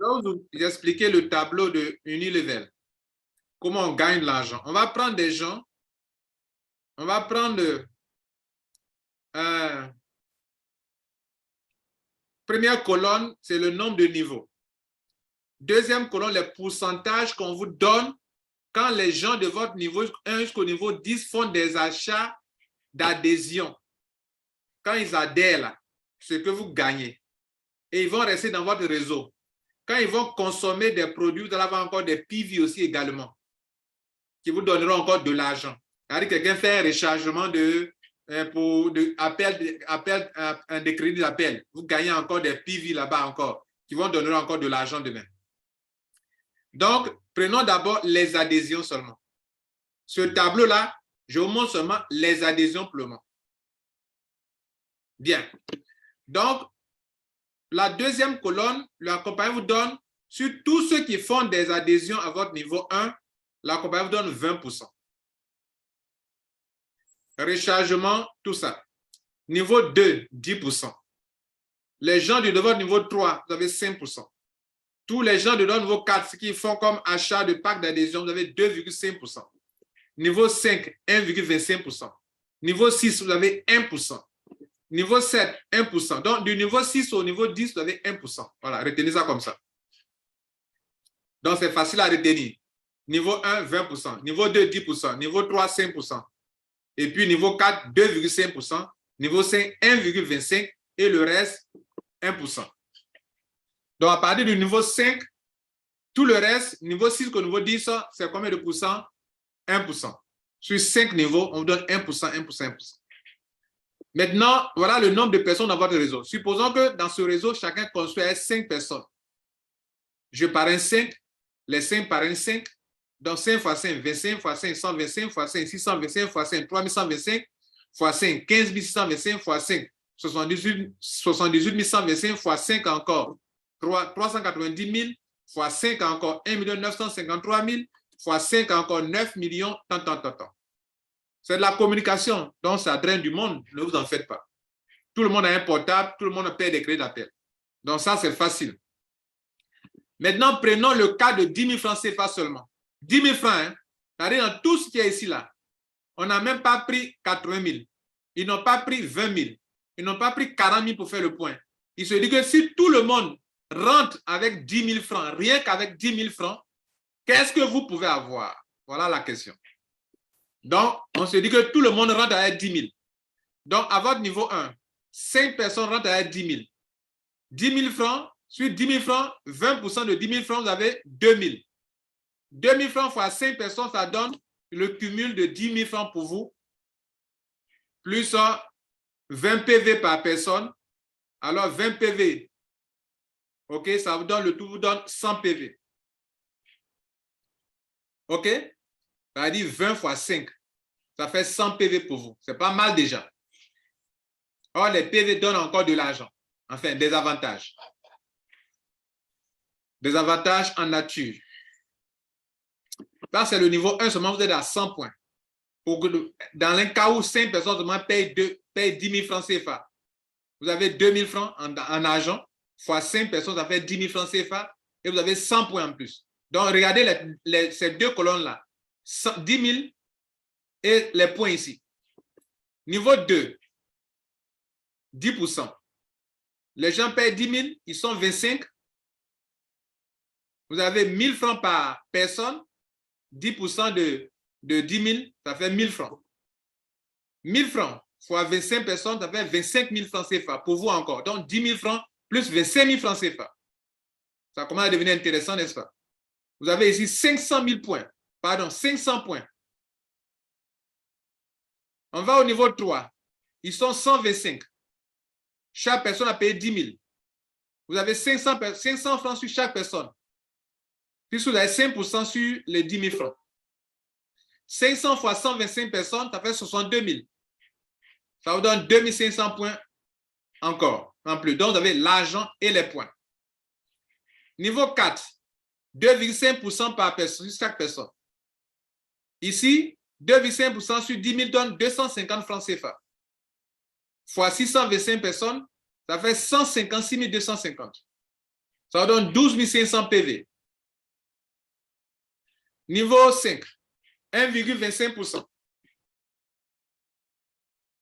Je vais vous expliquer le tableau de Unilevel. Comment on gagne de l'argent. On va prendre des gens. On va prendre première colonne, c'est le nombre de niveaux. Deuxième colonne, les pourcentages qu'on vous donne quand les gens de votre niveau 1 jusqu'au niveau 10 font des achats d'adhésion. Quand ils adhèrent, là, ce que vous gagnez. Et ils vont rester dans votre réseau. Quand ils vont consommer des produits, vous allez avoir encore des PV aussi également, qui vous donneront encore de l'argent. C'est-à-dire que quelqu'un fait un rechargement de crédits d'appel. Vous gagnez encore des PV là-bas encore, qui vont donner encore de l'argent demain. Donc, prenons d'abord les adhésions seulement. Ce tableau-là, je vous montre seulement les adhésions pour le moment. Bien. Donc, la deuxième colonne, la compagnie vous donne, sur tous ceux qui font des adhésions à votre niveau 1, la compagnie vous donne 20%. Rechargement, tout ça. Niveau 2, 10%. Les gens de votre niveau 3, vous avez 5%. Tous les gens de votre niveau 4, ceux qui font comme achat de pack d'adhésion, vous avez 2,5%. Niveau 5, 1,25%. Niveau 6, vous avez 1%. Niveau 7, 1%. Donc, du niveau 6 au niveau 10, vous avez 1%. Voilà, retenez ça comme ça. Donc, c'est facile à retenir. Niveau 1, 20%. Niveau 2, 10%. Niveau 3, 5%. Et puis, niveau 4, 2,5%. Niveau 5, 1,25%. Et le reste, 1%. Donc, à partir du niveau 5, tout le reste, niveau 6 au niveau 10, c'est combien de pourcents? 1%. Sur 5 niveaux, on vous donne 1%, 1%, 1%. Maintenant, voilà le nombre de personnes dans votre réseau. Supposons que dans ce réseau, chacun construit 5 personnes. Je parraine 5, les 5 parrainent 5. Donc 5 fois 5, 25 fois 5, 125 fois 5, 625 fois 5, 3125 fois 5, 15 625 fois 5, 78 125 fois 5 encore, 390 000 fois 5 encore, 1 953 000 fois 5 encore, 9 millions, tant. C'est de la communication, donc ça draine du monde, ne vous en faites pas. Tout le monde a un portable, tout le monde paie des crédits d'appel. Donc ça, c'est facile. Maintenant, prenons le cas de 10 000 francs CFA seulement. 10 000 francs, hein, c'est-à-dire dans tout ce qui est ici, là, on n'a même pas pris 80 000. Ils n'ont pas pris 20 000. Ils n'ont pas pris 40 000 pour faire le point. Il se dit que si tout le monde rentre avec 10 000 francs, rien qu'avec 10 000 francs, qu'est-ce que vous pouvez avoir? Voilà la question. Donc, on se dit que tout le monde rentre avec 10 000. Donc, à votre niveau 1, 5 personnes rentrent avec 10 000. 10 000 francs, sur 10 000 francs, 20% de 10 000 francs, vous avez 2 000. 2 000 francs fois 5 personnes, ça donne le cumul de 10 000 francs pour vous, plus 20 PV par personne. Alors, 20 PV, OK, ça vous donne, le tout vous donne 100 PV. OK? Ça veut dire 20 fois 5. Ça fait 100 PV pour vous. C'est pas mal déjà. Or, les PV donnent encore de l'argent. Enfin, des avantages. Des avantages en nature. Là, c'est le niveau 1, seulement vous êtes à 100 points. Dans le cas où 5 personnes seulement payent 10 000 francs CFA, vous avez 2 000 francs en argent, fois 5 personnes, ça fait 10 000 francs CFA, et vous avez 100 points en plus. Donc, regardez ces deux colonnes-là. 10 000 et les points ici. Niveau 2, 10%. Les gens payent 10 000, ils sont 25. Vous avez 1 000 francs par personne. 10% de 10 000, ça fait 1 000 francs. 1 000 francs fois 25 personnes, ça fait 25 000 francs CFA. Pour vous encore. Donc, 10 000 francs plus 25 000 francs CFA. Ça commence à devenir intéressant, n'est-ce pas? Vous avez ici 500 000 points. Pardon, 500 points. On va au niveau 3. Ils sont 125. Chaque personne a payé 10 000. Vous avez 500 francs sur chaque personne. Puis vous avez 5% sur les 10 000 francs. 500 fois 125 personnes, ça fait 62 000. Ça vous donne 2 500 points encore, en plus. Donc, vous avez l'argent et les points. Niveau 4, 2,5% par personne, sur chaque personne. Ici, 2,5% sur 10 000 donne 250 francs CFA. Fois 625 personnes, ça fait 156 250. Ça donne 12 500 PV. Niveau 5, 1,25%.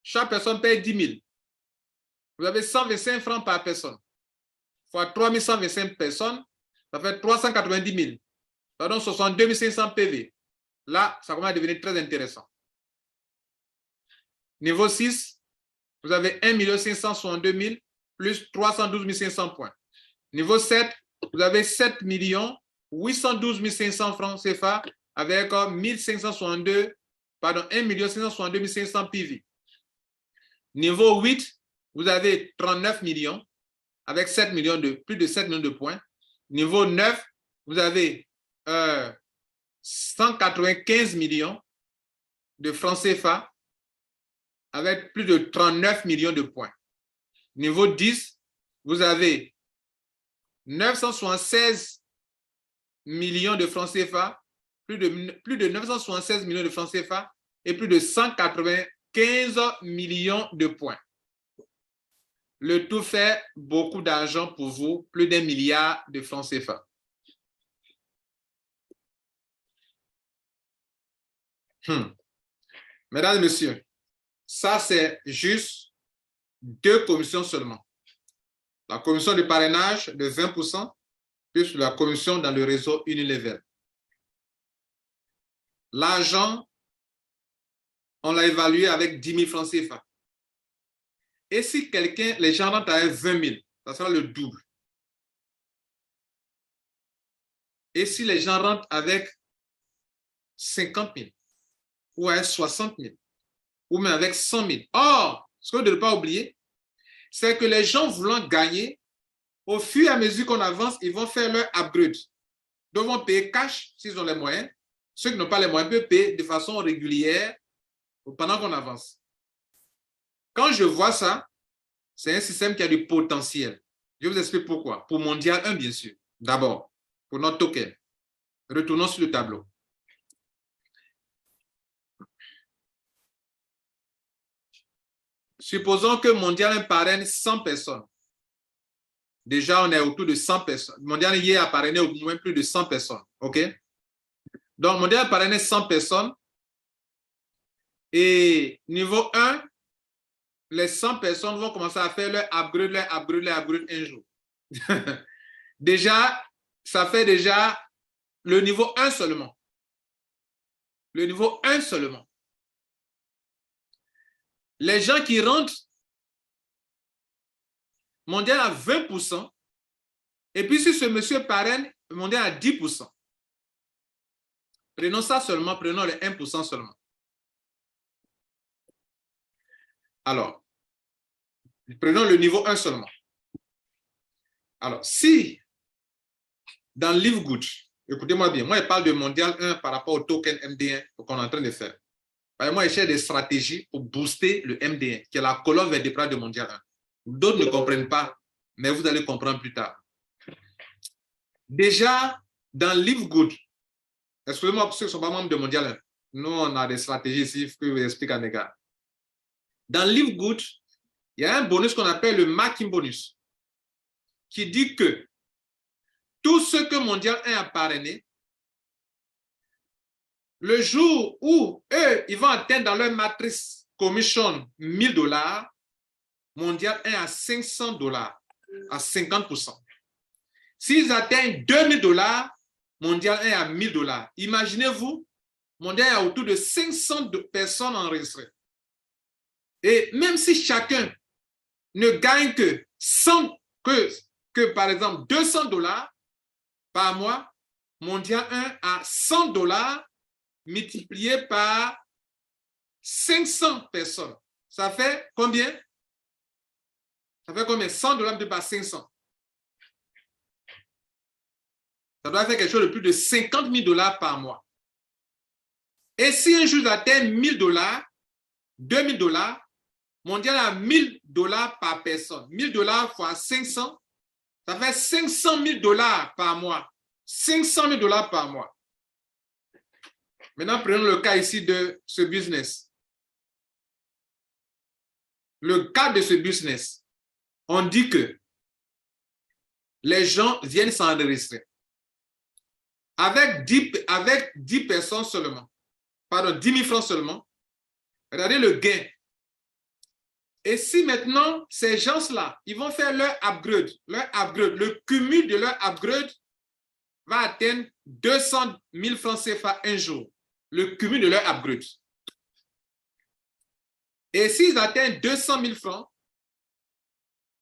Chaque personne paye 10 000. Vous avez 125 francs par personne. Fois 3 125 personnes, ça fait 390 000. Ça donne 62 500 PV. Là, ça commence à devenir très intéressant. Niveau 6, vous avez 1 562 000 plus 312 500 points. Niveau 7, vous avez 7 812 500 francs CFA avec 1562, pardon, 1 562 500 PV. Niveau 8, vous avez 39 millions avec 7 millions plus de 7 millions de points. Niveau 9, vous avez 195 millions de francs CFA avec plus de 39 millions de points. Niveau 10, vous avez 976 millions de francs CFA, plus de 976 millions de francs CFA et plus de 195 millions de points. Le tout fait beaucoup d'argent pour vous, plus d'1 milliard de francs CFA. Mesdames et messieurs, ça c'est juste 2 commissions seulement. La commission de parrainage de 20%, plus la commission dans le réseau Unilevel. L'argent, on l'a évalué avec 10 000 francs CFA. Et si les gens rentrent avec 20 000, ça sera le double. Et si les gens rentrent avec 50 000, ou avec 60 000, ou même avec 100 000. Or, ce que vous ne devez pas oublier, c'est que les gens voulant gagner, au fur et à mesure qu'on avance, ils vont faire leur upgrade. Ils vont payer cash s'ils ont les moyens. Ceux qui n'ont pas les moyens peuvent payer de façon régulière pendant qu'on avance. Quand je vois ça, c'est un système qui a du potentiel. Je vous explique pourquoi. Pour Mondial 1, bien sûr. D'abord, pour notre token. Retournons sur le tableau. Supposons que Mondial 1 parraine 100 personnes. Déjà, on est autour de 100 personnes. Mondial hier a parrainé au moins plus de 100 personnes. OK? Donc, Mondial a parrainé 100 personnes. Et niveau 1, les 100 personnes vont commencer à faire leur upgrade un jour. Déjà, ça fait déjà le niveau 1 seulement. Le niveau 1 seulement. Les gens qui rentrent, Mondial à 20%. Et puis, si ce monsieur parraine, Mondial à 10%. Prenons ça seulement, prenons le 1% seulement. Alors, prenons le niveau 1 seulement. Alors, si dans Livegood, écoutez-moi bien, moi je parle de Mondial 1 par rapport au token MD1 qu'on est en train de faire. Moi, je cherche des stratégies pour booster le MD1, qui est la colonne vertébrale de Mondial 1. D'autres ne comprennent pas, mais vous allez comprendre plus tard. Déjà, dans Livegood, excusez-moi pour ceux qui ne sont pas membres de Mondial 1, nous, on a des stratégies ici, il faut que je vous explique à mes gars. Dans Livegood, il y a un bonus qu'on appelle le marking bonus, qui dit que tout ce que Mondial 1 a parrainé, le jour où eux, ils vont atteindre dans leur matrice commission $1000, Mondial 1 à $500, à 50%. S'ils atteignent $2000, Mondial 1 à $1000. Imaginez-vous, Mondial a autour de 500 personnes enregistrées. Et même si chacun ne gagne que par exemple $200 par mois, Mondial 1 à $100 multiplié par 500 personnes. Ça fait combien? Ça fait combien? $100 multiplié par 500. Ça doit faire quelque chose de plus de $50 000 par mois. Et si un jour atteint $1000, $2000, Mondial a $1000 par personne. $1000 fois 500, ça fait $500 000 par mois. $500 000 par mois. Maintenant, prenons le cas ici de ce business. Le cas de ce business, on dit que les gens viennent s'enregistrer. Avec 10 personnes seulement, pardon, 10 000 francs seulement, regardez le gain. Et si maintenant, ces gens-là, ils vont faire leur upgrade, le cumul de leur upgrade va atteindre 200 000 francs CFA un jour, le cumul de leur upgrade. Et s'ils atteignent 200 000 francs,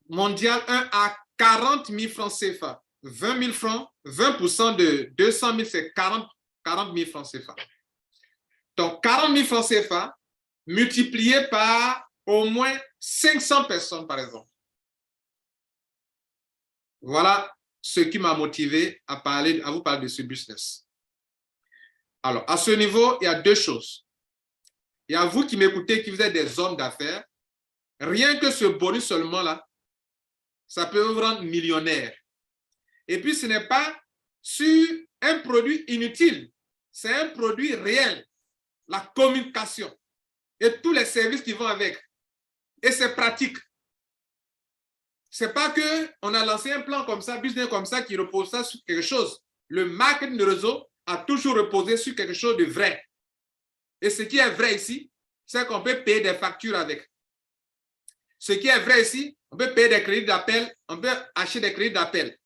mondial 1 à 40 000 francs CFA, 20 000 francs, 20% de 200 000, c'est 40 000 francs CFA. Donc, 40 000 francs CFA multiplié par au moins 500 personnes, par exemple. Voilà ce qui m'a motivé à vous parler de ce business. Alors, à ce niveau, il y a deux choses. Il y a vous qui m'écoutez, qui vous êtes des hommes d'affaires. Rien que ce bonus seulement là, ça peut vous rendre millionnaire. Et puis, ce n'est pas sur un produit inutile. C'est un produit réel. La communication et tous les services qui vont avec. Et c'est pratique. C'est pas qu'on a lancé un plan comme ça, business comme ça, qui repose ça sur quelque chose. Le marketing de réseau a toujours reposé sur quelque chose de vrai. Et ce qui est vrai ici, c'est qu'on peut payer des factures avec. Ce qui est vrai ici, on peut payer des crédits d'appel, on peut acheter des crédits d'appel.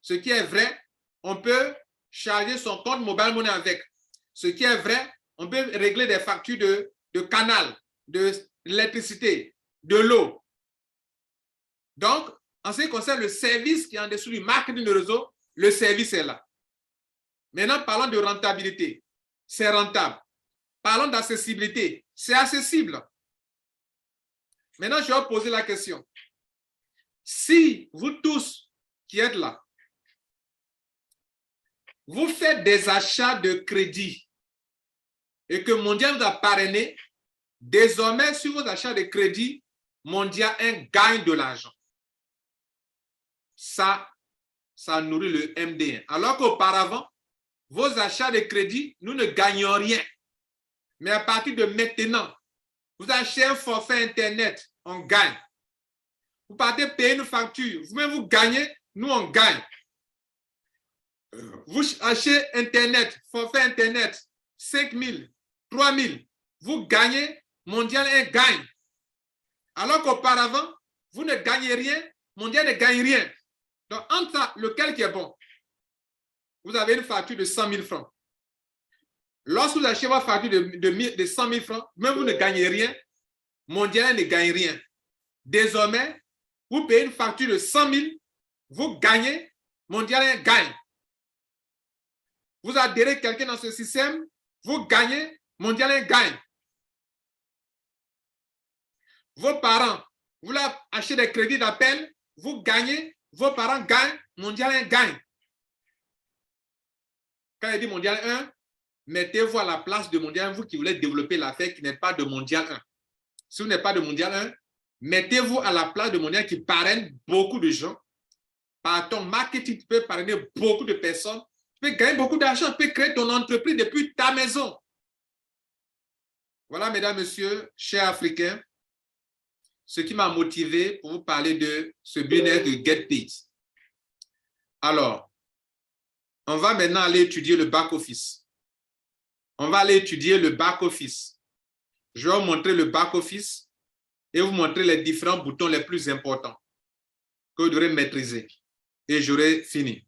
Ce qui est vrai, on peut charger son compte mobile money avec. Ce qui est vrai, on peut régler des factures de canal, d'électricité, de l'eau. Donc, en ce qui concerne le service qui est en dessous du marketing de réseau, le service est là. Maintenant, parlons de rentabilité. C'est rentable. Parlons d'accessibilité. C'est accessible. Maintenant, je vais vous poser la question. Si vous tous qui êtes là, vous faites des achats de crédit et que Mondial vous a parrainé, désormais, sur vos achats de crédit, Mondial 1 gagne de l'argent. Ça nourrit le MD1. Alors qu'auparavant, vos achats de crédit, nous ne gagnons rien. Mais à partir de maintenant, vous achetez un forfait Internet, on gagne. Vous partez payer une facture, vous-même vous gagnez, nous on gagne. Vous achetez Internet, forfait Internet, 5 000, 3 000, vous gagnez, Mondial 1 gagne. Alors qu'auparavant, vous ne gagnez rien, Mondial ne gagne rien. Donc, entre ça, lequel qui est bon? Vous avez une facture de 100 000 francs. Lorsque vous achetez votre facture de 100 000 francs, même vous ne gagnez rien, Mondial ne gagne rien. Désormais, vous payez une facture de 100 000, vous gagnez, Mondial gagne. Vous adhérez quelqu'un dans ce système, vous gagnez, Mondial gagne. Vos parents, vous leur achetez des crédits d'appel, vous gagnez, vos parents gagnent, Mondial gagne. Quand il dit Mondial 1, mettez-vous à la place de Mondial 1, vous qui voulez développer l'affaire qui n'est pas de Mondial 1. Si vous n'êtes pas de Mondial 1, mettez-vous à la place de Mondial qui parraine beaucoup de gens. Par ton marketing, tu peux parrainer beaucoup de personnes. Tu peux gagner beaucoup d'argent. Tu peux créer ton entreprise depuis ta maison. Voilà, mesdames, messieurs, chers Africains, ce qui m'a motivé pour vous parler de ce business de GetPaid. Alors, on va maintenant aller étudier le back-office. On va aller étudier le back-office. Je vais vous montrer le back-office et vous montrer les différents boutons les plus importants que vous devrez maîtriser. Et j'aurai fini.